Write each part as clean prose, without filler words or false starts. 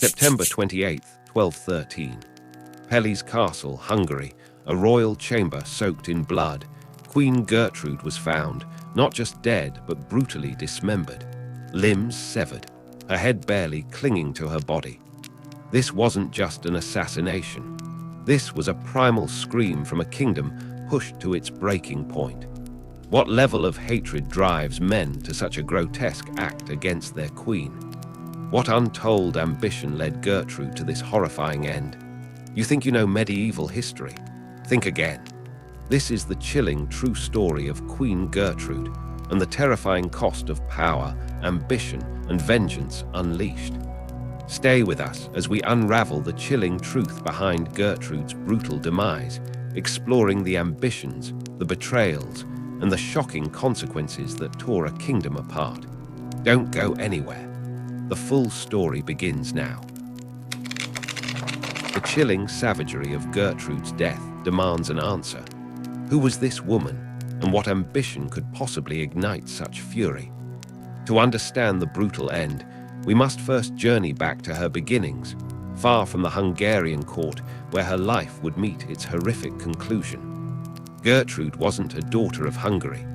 September 28, 1213. Peli's Castle, Hungary, a royal chamber soaked in blood. Queen Gertrude was found, not just dead, but brutally dismembered. Limbs severed, her head barely clinging to her body. This wasn't just an assassination. This was a primal scream from a kingdom pushed to its breaking point. What level of hatred drives men to such a grotesque act against their queen? What untold ambition led Gertrude to this horrifying end? You think you know medieval history? Think again. This is the chilling true story of Queen Gertrude and the terrifying cost of power, ambition, and vengeance unleashed. Stay with us as we unravel the chilling truth behind Gertrude's brutal demise, exploring the ambitions, the betrayals, and the shocking consequences that tore a kingdom apart. Don't go anywhere. The full story begins now. The chilling savagery of Gertrude's death demands an answer. Who was this woman, and what ambition could possibly ignite such fury? To understand the brutal end, we must first journey back to her beginnings, far from the Hungarian court where her life would meet its horrific conclusion. Gertrude wasn't a daughter of Hungary.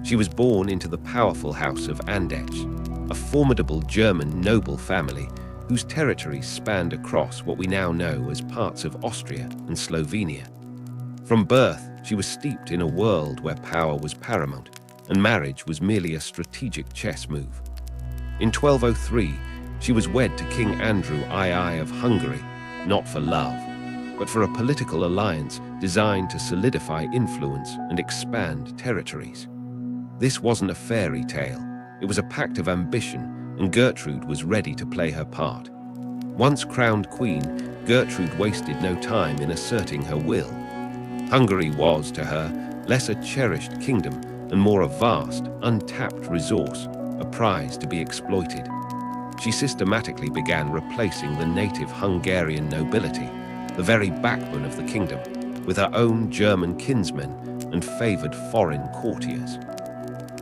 She was born into the powerful house of Andech, a formidable German noble family whose territories spanned across what we now know as parts of Austria and Slovenia. From birth, she was steeped in a world where power was paramount and marriage was merely a strategic chess move. In 1203, she was wed to King Andrew II of Hungary, not for love, but for a political alliance designed to solidify influence and expand territories. This wasn't a fairy tale, it was a pact of ambition, and Gertrude was ready to play her part. Once crowned queen, Gertrude wasted no time in asserting her will. Hungary was, to her, less a cherished kingdom and more a vast, untapped resource, a prize to be exploited. She systematically began replacing the native Hungarian nobility, the very backbone of the kingdom, with her own German kinsmen and favored foreign courtiers.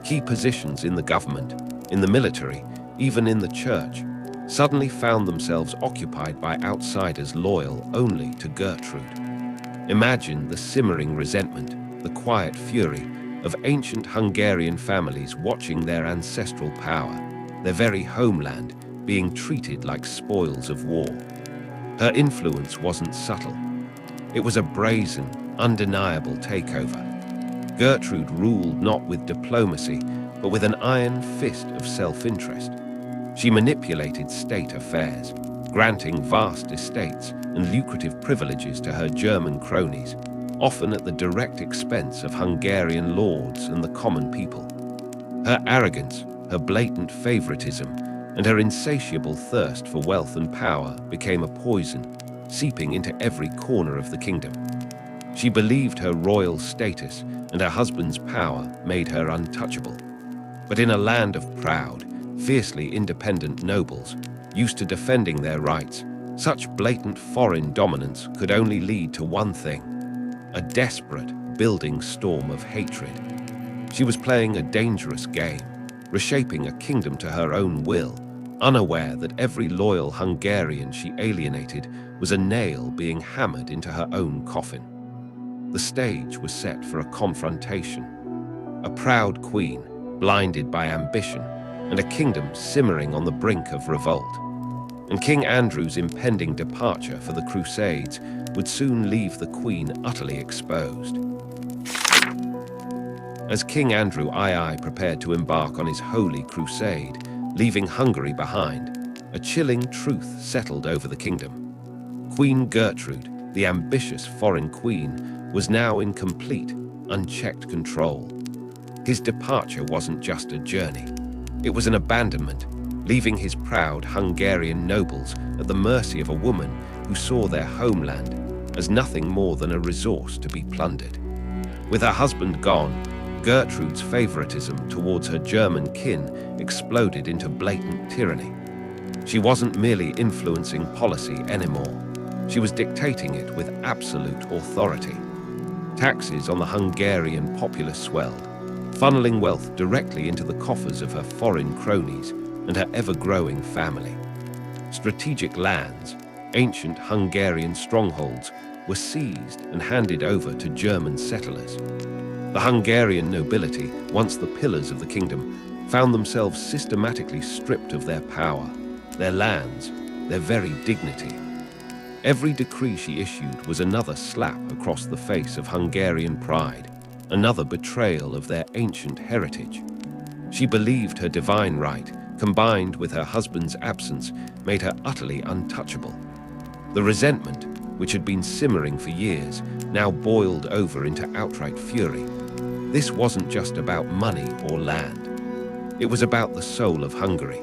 Key positions in the government, in the military, even in the church, suddenly found themselves occupied by outsiders loyal only to Gertrude. Imagine the simmering resentment, the quiet fury of ancient Hungarian families watching their ancestral power, their very homeland, being treated like spoils of war. Her influence wasn't subtle. It was a brazen, undeniable takeover. Gertrude ruled not with diplomacy, but with an iron fist of self-interest. She manipulated state affairs, granting vast estates and lucrative privileges to her German cronies, often at the direct expense of Hungarian lords and the common people. Her arrogance, her blatant favoritism, and her insatiable thirst for wealth and power became a poison, seeping into every corner of the kingdom. She believed her royal status and her husband's power made her untouchable. But in a land of proud, fiercely independent nobles, used to defending their rights, such blatant foreign dominance could only lead to one thing: a desperate, building storm of hatred. She was playing a dangerous game, reshaping a kingdom to her own will, unaware that every loyal Hungarian she alienated was a nail being hammered into her own coffin. The stage was set for a confrontation. A proud queen, blinded by ambition, and a kingdom simmering on the brink of revolt. And King Andrew's impending departure for the Crusades would soon leave the queen utterly exposed. As King Andrew II prepared to embark on his holy crusade, leaving Hungary behind, a chilling truth settled over the kingdom. Queen Gertrude, the ambitious foreign queen, was now in complete, unchecked control. His departure wasn't just a journey. It was an abandonment, leaving his proud Hungarian nobles at the mercy of a woman who saw their homeland as nothing more than a resource to be plundered. With her husband gone, Gertrude's favoritism towards her German kin exploded into blatant tyranny. She wasn't merely influencing policy anymore. She was dictating it with absolute authority. Taxes on the Hungarian populace swelled, funneling wealth directly into the coffers of her foreign cronies and her ever-growing family. Strategic lands, ancient Hungarian strongholds, were seized and handed over to German settlers. The Hungarian nobility, once the pillars of the kingdom, found themselves systematically stripped of their power, their lands, their very dignity. Every decree she issued was another slap across the face of Hungarian pride, another betrayal of their ancient heritage. She believed her divine right, combined with her husband's absence, made her utterly untouchable. The resentment, which had been simmering for years, now boiled over into outright fury. This wasn't just about money or land. It was about the soul of Hungary.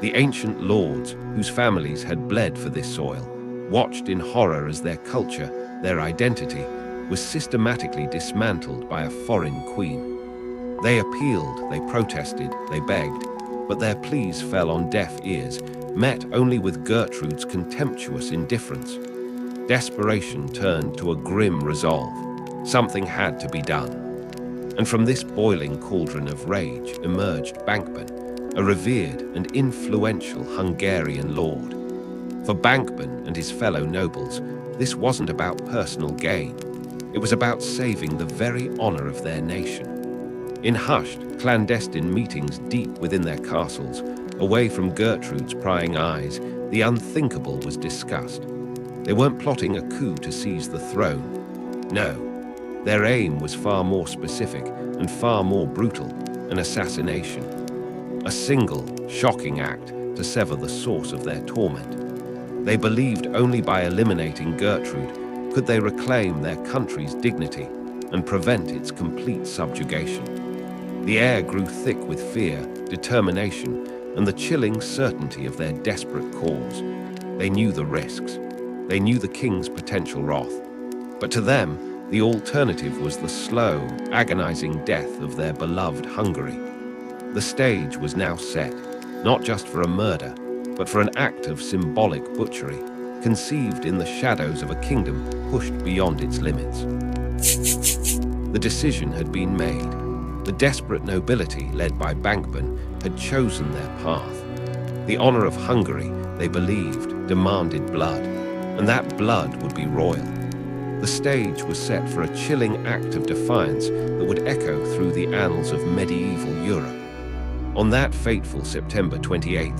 The ancient lords, whose families had bled for this soil, watched in horror as their culture, their identity, was systematically dismantled by a foreign queen. They appealed, they protested, they begged, but their pleas fell on deaf ears, met only with Gertrude's contemptuous indifference. Desperation turned to a grim resolve. Something had to be done. And from this boiling cauldron of rage emerged Bankban, a revered and influential Hungarian lord. For Bankban and his fellow nobles, this wasn't about personal gain. It was about saving the very honor of their nation. In hushed, clandestine meetings deep within their castles, away from Gertrude's prying eyes, the unthinkable was discussed. They weren't plotting a coup to seize the throne. No, their aim was far more specific and far more brutal, an assassination. A single, shocking act to sever the source of their torment. They believed only by eliminating Gertrude could they reclaim their country's dignity and prevent its complete subjugation. The air grew thick with fear, determination, and the chilling certainty of their desperate cause. They knew the risks. They knew the king's potential wrath. But to them, the alternative was the slow, agonizing death of their beloved Hungary. The stage was now set, not just for a murder, but for an act of symbolic butchery, conceived in the shadows of a kingdom pushed beyond its limits. The decision had been made. The desperate nobility, led by Bankban, had chosen their path. The honor of Hungary, they believed, demanded blood, and that blood would be royal. The stage was set for a chilling act of defiance that would echo through the annals of medieval Europe. On that fateful September 28th,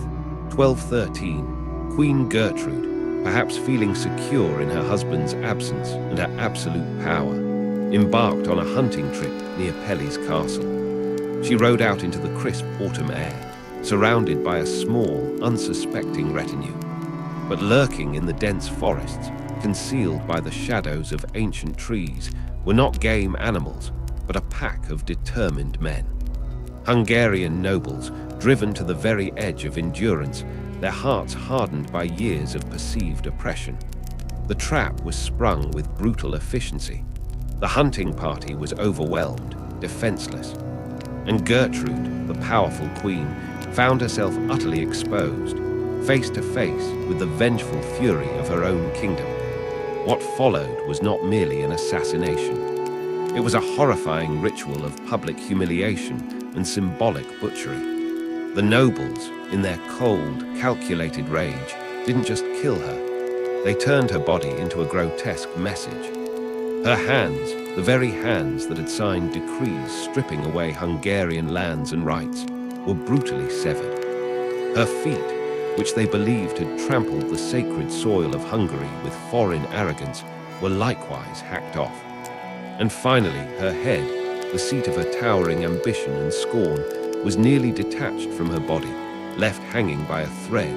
1213, Queen Gertrude, perhaps feeling secure in her husband's absence and her absolute power, embarked on a hunting trip near Pelly's castle. She rode out into the crisp autumn air, surrounded by a small, unsuspecting retinue. But lurking in the dense forests, concealed by the shadows of ancient trees, were not game animals, but a pack of determined men. Hungarian nobles, driven to the very edge of endurance, their hearts hardened by years of perceived oppression. The trap was sprung with brutal efficiency. The hunting party was overwhelmed, defenseless. And Gertrude, the powerful queen, found herself utterly exposed, face to face with the vengeful fury of her own kingdom. What followed was not merely an assassination. It was a horrifying ritual of public humiliation and symbolic butchery. The nobles, in their cold, calculated rage, didn't just kill her. They turned her body into a grotesque message. Her hands, the very hands that had signed decrees stripping away Hungarian lands and rights, were brutally severed. Her feet, which they believed had trampled the sacred soil of Hungary with foreign arrogance, were likewise hacked off. And finally, her head, the seat of her towering ambition and scorn, was nearly detached from her body, left hanging by a thread,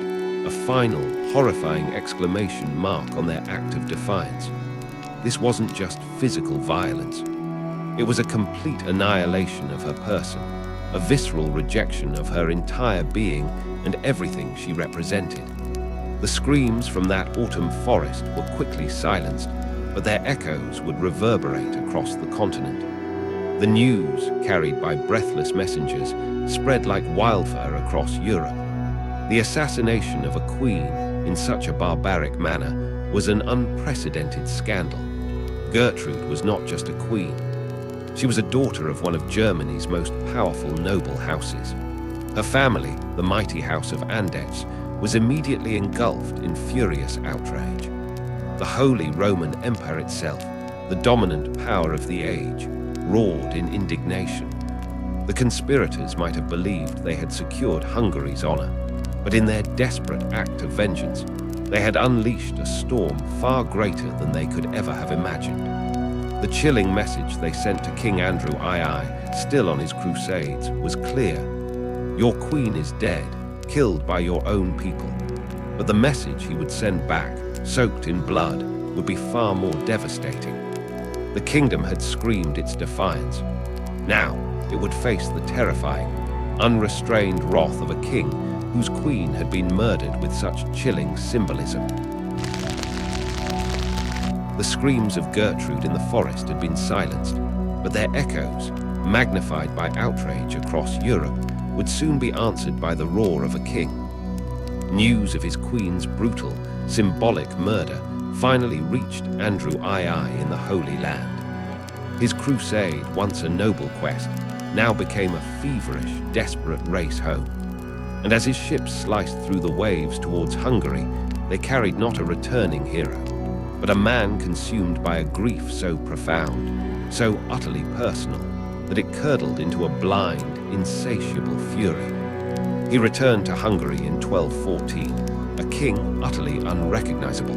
a final, horrifying exclamation mark on their act of defiance. This wasn't just physical violence. It was a complete annihilation of her person, a visceral rejection of her entire being and everything she represented. The screams from that autumn forest were quickly silenced, but their echoes would reverberate across the continent. The news, carried by breathless messengers, spread like wildfire across Europe. The assassination of a queen in such a barbaric manner was an unprecedented scandal. Gertrude was not just a queen. She was a daughter of one of Germany's most powerful noble houses. Her family, the mighty House of Andechs, was immediately engulfed in furious outrage. The Holy Roman Empire itself, the dominant power of the age, roared in indignation. The conspirators might have believed they had secured Hungary's honor, but in their desperate act of vengeance, they had unleashed a storm far greater than they could ever have imagined. The chilling message they sent to King Andrew II, still on his crusades, was clear. Your queen is dead, killed by your own people. But the message he would send back, soaked in blood, would be far more devastating. The kingdom had screamed its defiance. Now it would face the terrifying, unrestrained wrath of a king whose queen had been murdered with such chilling symbolism. The screams of Gertrude in the forest had been silenced, but their echoes, magnified by outrage across Europe, would soon be answered by the roar of a king. News of his queen's brutal, symbolic murder finally reached Andrew II in the Holy Land. His crusade, once a noble quest, now became a feverish, desperate race home. And as his ships sliced through the waves towards Hungary, they carried not a returning hero, but a man consumed by a grief so profound, so utterly personal, that it curdled into a blind, insatiable fury. He returned to Hungary in 1214, a king utterly unrecognizable.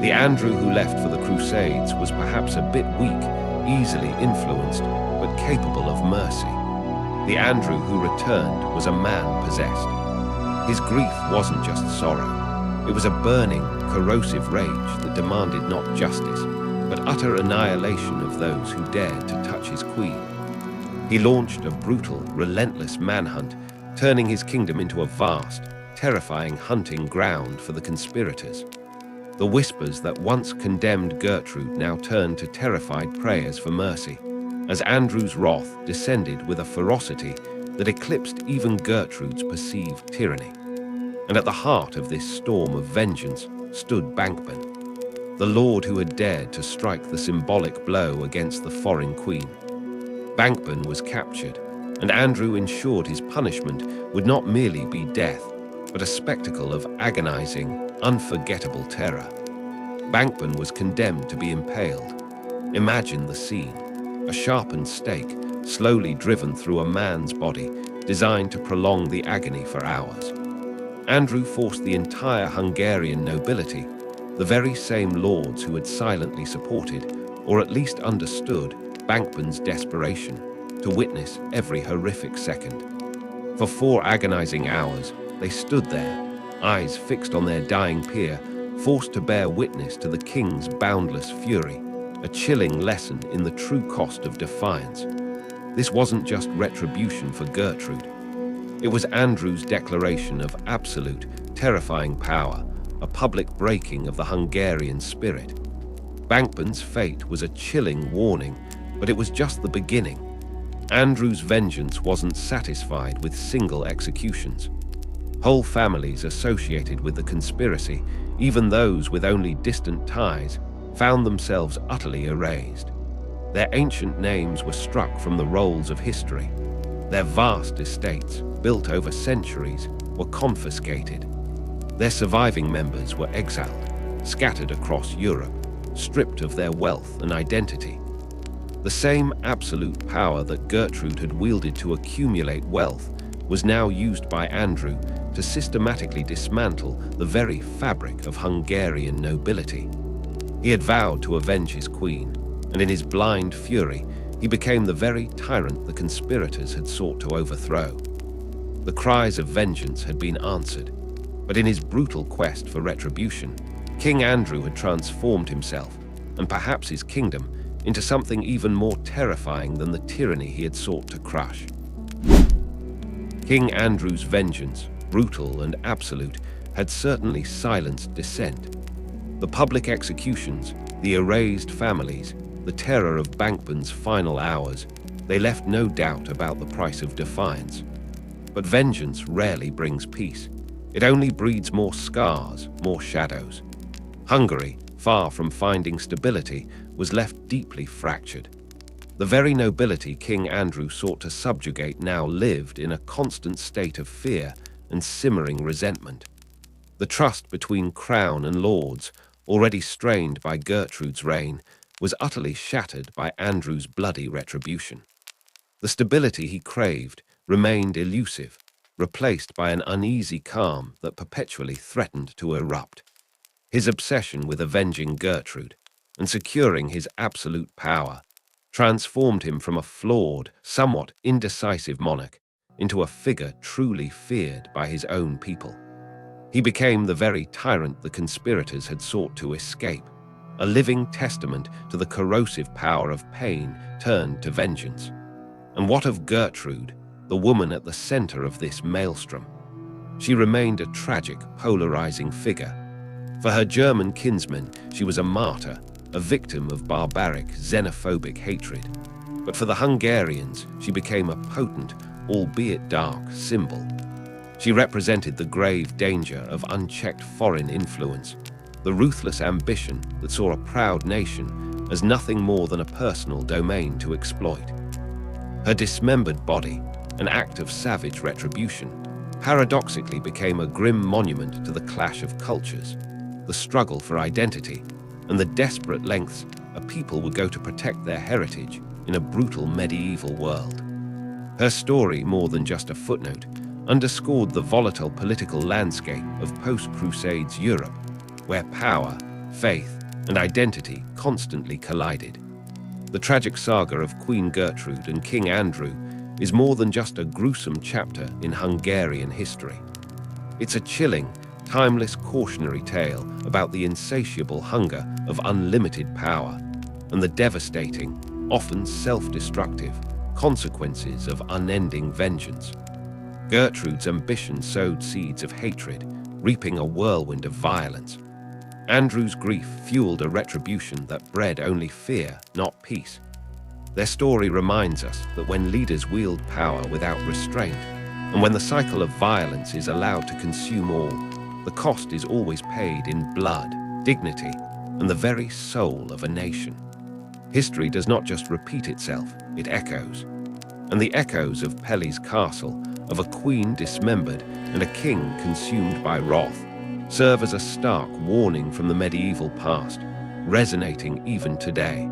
The Andrew who left for the Crusades was perhaps a bit weak, easily influenced, but capable of mercy. The Andrew who returned was a man possessed. His grief wasn't just sorrow. It was a burning, corrosive rage that demanded not justice, but utter annihilation of those who dared to touch his queen. He launched a brutal, relentless manhunt, turning his kingdom into a vast, terrifying hunting ground for the conspirators. The whispers that once condemned Gertrude now turned to terrified prayers for mercy, as Andrew's wrath descended with a ferocity that eclipsed even Gertrude's perceived tyranny. And at the heart of this storm of vengeance stood Bankban, the lord who had dared to strike the symbolic blow against the foreign queen. Bankban was captured, and Andrew ensured his punishment would not merely be death, but a spectacle of agonizing, unforgettable terror. Bankban was condemned to be impaled. Imagine the scene. A sharpened stake, slowly driven through a man's body, designed to prolong the agony for hours. Andrew forced the entire Hungarian nobility, the very same lords who had silently supported, or at least understood, Bankban's desperation, to witness every horrific second. For 4 agonizing hours, they stood there, eyes fixed on their dying peer, forced to bear witness to the king's boundless fury, a chilling lesson in the true cost of defiance. This wasn't just retribution for Gertrude. It was Andrew's declaration of absolute, terrifying power, a public breaking of the Hungarian spirit. Bankban's fate was a chilling warning, but it was just the beginning. Andrew's vengeance wasn't satisfied with single executions. Whole families associated with the conspiracy, even those with only distant ties, found themselves utterly erased. Their ancient names were struck from the rolls of history. Their vast estates, built over centuries, were confiscated. Their surviving members were exiled, scattered across Europe, stripped of their wealth and identity. The same absolute power that Gertrude had wielded to accumulate wealth was now used by Andrew to systematically dismantle the very fabric of Hungarian nobility. He had vowed to avenge his queen, and in his blind fury, he became the very tyrant the conspirators had sought to overthrow. The cries of vengeance had been answered, but in his brutal quest for retribution, King Andrew had transformed himself, and perhaps his kingdom, into something even more terrifying than the tyranny he had sought to crush. King Andrew's vengeance, brutal and absolute, had certainly silenced dissent. The public executions, the erased families, the terror of Bankban's final hours, they left no doubt about the price of defiance. But vengeance rarely brings peace. It only breeds more scars, more shadows. Hungary, far from finding stability, was left deeply fractured. The very nobility King Andrew sought to subjugate now lived in a constant state of fear and simmering resentment. The trust between crown and lords, already strained by Gertrude's reign, was utterly shattered by Andrew's bloody retribution. The stability he craved remained elusive, replaced by an uneasy calm that perpetually threatened to erupt. His obsession with avenging Gertrude and securing his absolute power transformed him from a flawed, somewhat indecisive monarch into a figure truly feared by his own people. He became the very tyrant the conspirators had sought to escape, a living testament to the corrosive power of pain turned to vengeance. And what of Gertrude, the woman at the center of this maelstrom? She remained a tragic, polarizing figure. For her German kinsmen, she was a martyr, a victim of barbaric, xenophobic hatred. But for the Hungarians, she became a potent, albeit dark, symbol. She represented the grave danger of unchecked foreign influence, the ruthless ambition that saw a proud nation as nothing more than a personal domain to exploit. Her dismembered body, an act of savage retribution, paradoxically became a grim monument to the clash of cultures, the struggle for identity, and the desperate lengths a people would go to protect their heritage in a brutal medieval world. Her story, more than just a footnote, underscored the volatile political landscape of post-Crusades Europe, where power, faith, and identity constantly collided. The tragic saga of Queen Gertrude and King Andrew is more than just a gruesome chapter in Hungarian history. It's a chilling, timeless cautionary tale about the insatiable hunger of unlimited power and the devastating, often self-destructive, consequences of unending vengeance. Gertrude's ambition sowed seeds of hatred, reaping a whirlwind of violence. Andrew's grief fueled a retribution that bred only fear, not peace. Their story reminds us that when leaders wield power without restraint, and when the cycle of violence is allowed to consume all, the cost is always paid in blood, dignity, and the very soul of a nation. History does not just repeat itself, it echoes. And the echoes of Pele's castle, of a queen dismembered and a king consumed by wrath, serve as a stark warning from the medieval past, resonating even today.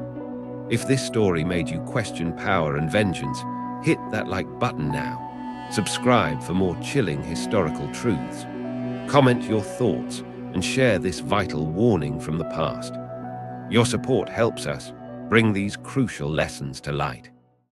If this story made you question power and vengeance, hit that like button now. Subscribe for more chilling historical truths. Comment your thoughts and share this vital warning from the past. Your support helps us bring these crucial lessons to light.